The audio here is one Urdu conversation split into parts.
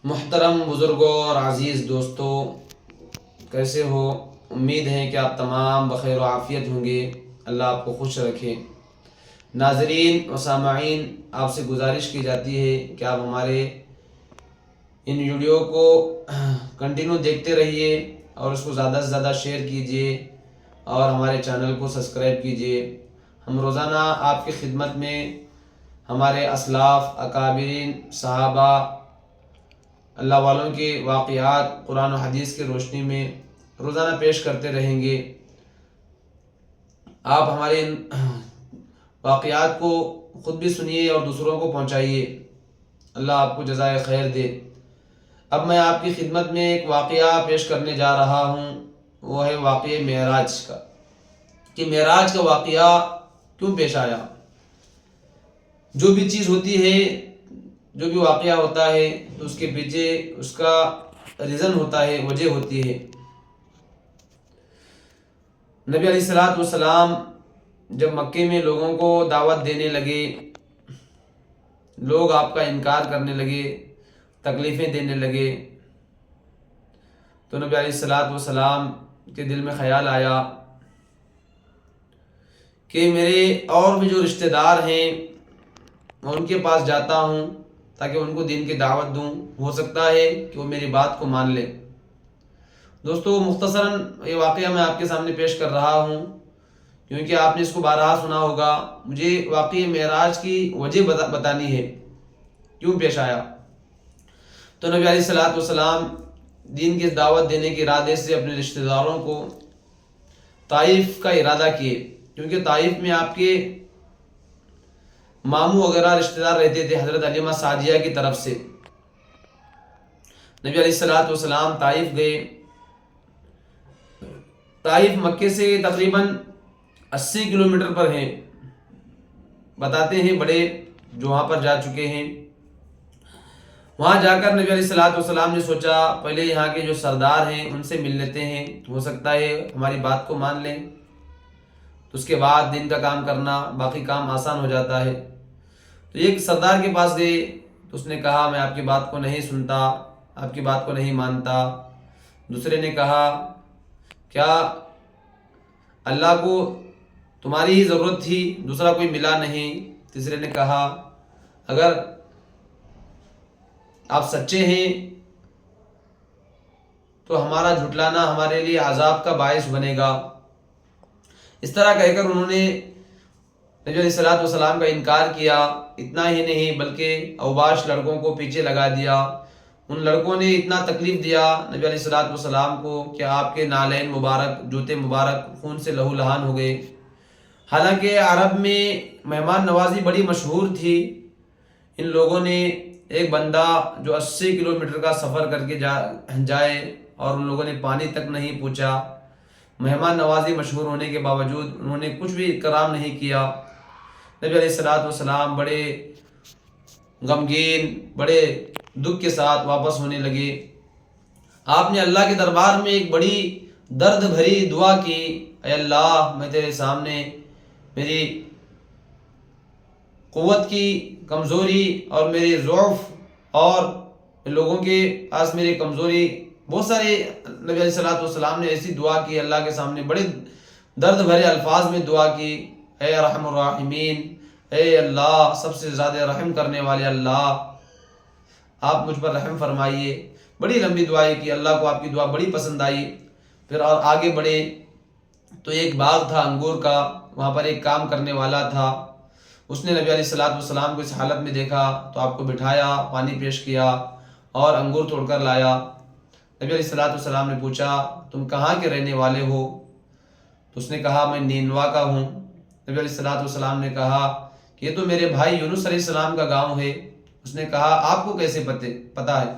محترم بزرگوں اور عزیز دوستوں، کیسے ہو؟ امید ہے کہ آپ تمام بخیر و عافیت ہوں گے۔ اللہ آپ کو خوش رکھے۔ ناظرین و سامعین، آپ سے گزارش کی جاتی ہے کہ آپ ہمارے ان ویڈیو کو کنٹینیو دیکھتے رہیے اور اس کو زیادہ سے زیادہ شیئر کیجیے اور ہمارے چینل کو سبسکرائب کیجیے۔ ہم روزانہ آپ کی خدمت میں ہمارے اسلاف، اکابرین، صحابہ، اللہ والوں کے واقعات قرآن و حدیث کی روشنی میں روزانہ پیش کرتے رہیں گے۔ آپ ہمارے ان واقعات کو خود بھی سنیے اور دوسروں کو پہنچائیے۔ اللہ آپ کو جزائے خیر دے۔ اب میں آپ کی خدمت میں ایک واقعہ پیش کرنے جا رہا ہوں، وہ ہے واقعہ معراج کا، کہ معراج کا واقعہ کیوں پیش آیا۔ جو بھی چیز ہوتی ہے، جو بھی واقعہ ہوتا ہے، تو اس کے پیچھے اس کا ریزن ہوتا ہے، وجہ ہوتی ہے۔ نبی علیہ الصلوۃ والسلام جب مکے میں لوگوں کو دعوت دینے لگے، لوگ آپ کا انکار کرنے لگے، تکلیفیں دینے لگے، تو نبی علیہ الصلوۃ والسلام کے دل میں خیال آیا کہ میرے اور بھی جو رشتہ دار ہیں میں ان کے پاس جاتا ہوں تاکہ ان کو دین کی دعوت دوں، ہو سکتا ہے کہ وہ میری بات کو مان لے۔ دوستو، مختصراً یہ واقعہ میں آپ کے سامنے پیش کر رہا ہوں کیونکہ آپ نے اس کو بارہا سنا ہوگا۔ مجھے واقعی معراج کی وجہ بتانی ہے، کیوں پیش آیا۔ تو نبی علیہ الصلوۃ والسلام دین کی دعوت دینے کے ارادے سے اپنے رشتہ داروں کو طائف کا ارادہ کیے، کیونکہ طائف میں آپ کے ماموں وغیرہ رشتہ دار رہتے تھے حضرت علیمہ سعدیہ کی طرف سے۔ نبی علیہ الصلوۃ والسلام طائف گئے۔ طائف مکے سے تقریباً 80 کلومیٹر پر ہیں، بتاتے ہیں بڑے جو وہاں پر جا چکے ہیں۔ وہاں جا کر نبی علیہ الصلوۃ والسلام نے سوچا پہلے یہاں کے جو سردار ہیں ان سے مل لیتے ہیں، ہو سکتا ہے ہماری بات کو مان لیں، تو اس کے بعد دین کا کام کرنا، باقی کام آسان ہو جاتا ہے۔ تو ایک سردار کے پاس گئے تو اس نے کہا میں آپ کی بات کو نہیں سنتا، آپ کی بات کو نہیں مانتا۔ دوسرے نے کہا کیا اللہ کو تمہاری ہی ضرورت تھی، دوسرا کوئی ملا نہیں؟ تیسرے نے کہا اگر آپ سچے ہیں تو ہمارا جھٹلانا ہمارے لیے عذاب کا باعث بنے گا۔ اس طرح کہہ کر انہوں نے نبی علیہ الصلوۃ والسلام کا انکار کیا۔ اتنا ہی نہیں بلکہ اوباش لڑکوں کو پیچھے لگا دیا۔ ان لڑکوں نے اتنا تکلیف دیا نبی علیہ الصلوۃ والسلام کو کہ آپ کے نالین مبارک، جوتے مبارک خون سے لہو لہان ہو گئے۔ حالانکہ عرب میں مہمان نوازی بڑی مشہور تھی۔ ان لوگوں نے ایک بندہ جو 80 کلومیٹر کا سفر کر کے جائے اور ان لوگوں نے پانی تک نہیں پوچھا، مہمان نوازی مشہور ہونے کے باوجود انہوں نے کچھ بھی اکرام نہیں کیا۔ نبی علیہ الصلوۃ والسلام بڑے غمگین، بڑے دکھ کے ساتھ واپس ہونے لگے۔ آپ نے اللہ کے دربار میں ایک بڑی درد بھری دعا کی، اے اللہ میں تیرے سامنے میری قوت کی کمزوری اور میری ضعف اور لوگوں کے پاس میری کمزوری، بہت سارے نبی علیہ الصلوۃ والسلام نے ایسی دعا کی، اللہ کے سامنے بڑے درد بھرے الفاظ میں دعا کی، اے ارحم الراحمین، اے اللہ سب سے زیادہ رحم کرنے والے اللہ، آپ مجھ پر رحم فرمائیے۔ بڑی لمبی دعائیں کی، اللہ کو آپ کی دعا بڑی پسند آئی۔ پھر اور آگے بڑھے تو ایک باغ تھا انگور کا، وہاں پر ایک کام کرنے والا تھا۔ اس نے نبی علیہ الصلوۃ والسلام کو اس حالت میں دیکھا تو آپ کو بٹھایا، پانی پیش کیا اور انگور توڑ کر لایا۔ نبی علیہ الصلوۃ والسلام نے پوچھا تم کہاں کے رہنے والے ہو؟ تو اس نے کہا میں نینوا کا ہوں۔ نبی علیہ الصلوۃ والسلام نے کہا کہ یہ تو میرے بھائی یونس علیہ السلام کا گاؤں ہے۔ اس نے کہا آپ کو کیسے پتہ ہے؟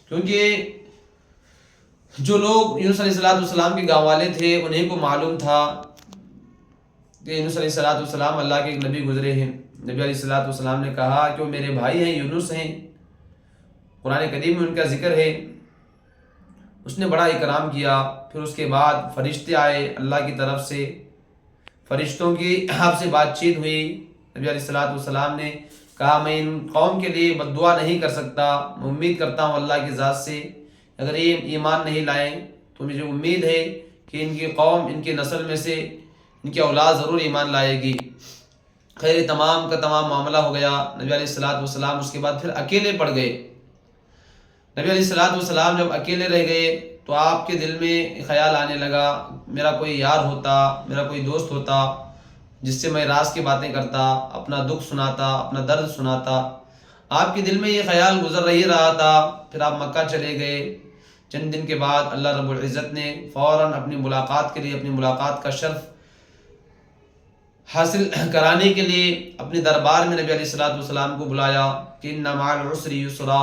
کیونکہ جو لوگ یونس علیہ السلام کے گاؤں والے تھے انہیں کو معلوم تھا کہ یونس علیہ السلام اللہ کے ایک نبی گزرے ہیں۔ نبی علیہ السلام نے کہا کہ وہ میرے بھائی ہیں، یونس ہیں، قرآن کریم میں ان کا ذکر ہے۔ اس نے بڑا اکرام کیا۔ پھر اس کے بعد فرشتے آئے اللہ کی طرف سے، فرشتوں کی آپ سے بات چیت ہوئی۔ نبی علیہ السلام نے کہا میں ان قوم کے لیے بد دعا نہیں کر سکتا، میں امید کرتا ہوں اللہ کی ذات سے اگر یہ ایمان نہیں لائیں تو مجھے امید ہے کہ ان کی قوم، ان کی نسل میں سے ان کی اولاد ضرور ایمان لائے گی۔ خیر تمام کا تمام معاملہ ہو گیا۔ نبی علیہ الصلوۃ والسلام اس کے بعد پھر اکیلے پڑ گئے۔ نبی علیہ الصلوۃ والسلام جب اکیلے رہ گئے تو آپ کے دل میں خیال آنے لگا میرا کوئی یار ہوتا، میرا کوئی دوست ہوتا جس سے میں راز کی باتیں کرتا، اپنا دکھ سناتا، اپنا درد سناتا۔ آپ کے دل میں یہ خیال گزر ہی رہا تھا۔ پھر آپ مکہ چلے گئے۔ چند دن کے بعد اللہ رب العزت نے فوراً اپنی ملاقات کے لیے، اپنی ملاقات کا شرف حاصل کرانے کے لیے اپنے دربار میں نبی علیہ الصلوۃ والسلام کو بلایا کہ ان مع العسر یسرا،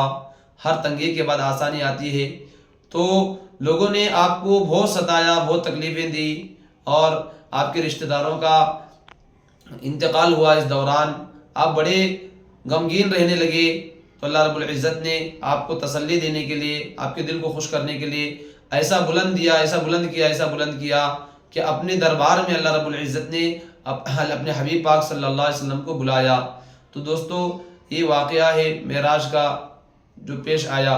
ہر تنگی کے بعد آسانی آتی ہے۔ تو لوگوں نے آپ کو بہت ستایا، بہت تکلیفیں دی، اور آپ کے رشتہ داروں کا انتقال ہوا۔ اس دوران آپ بڑے غمگین رہنے لگے، تو اللہ رب العزت نے آپ کو تسلی دینے کے لیے، آپ کے دل کو خوش کرنے کے لیے ایسا بلند کیا کہ اپنے دربار میں اللہ رب العزت نے اپنے حبیب پاک صلی اللہ علیہ وسلم کو بلایا۔ تو دوستو یہ واقعہ ہے معراج کا جو پیش آیا۔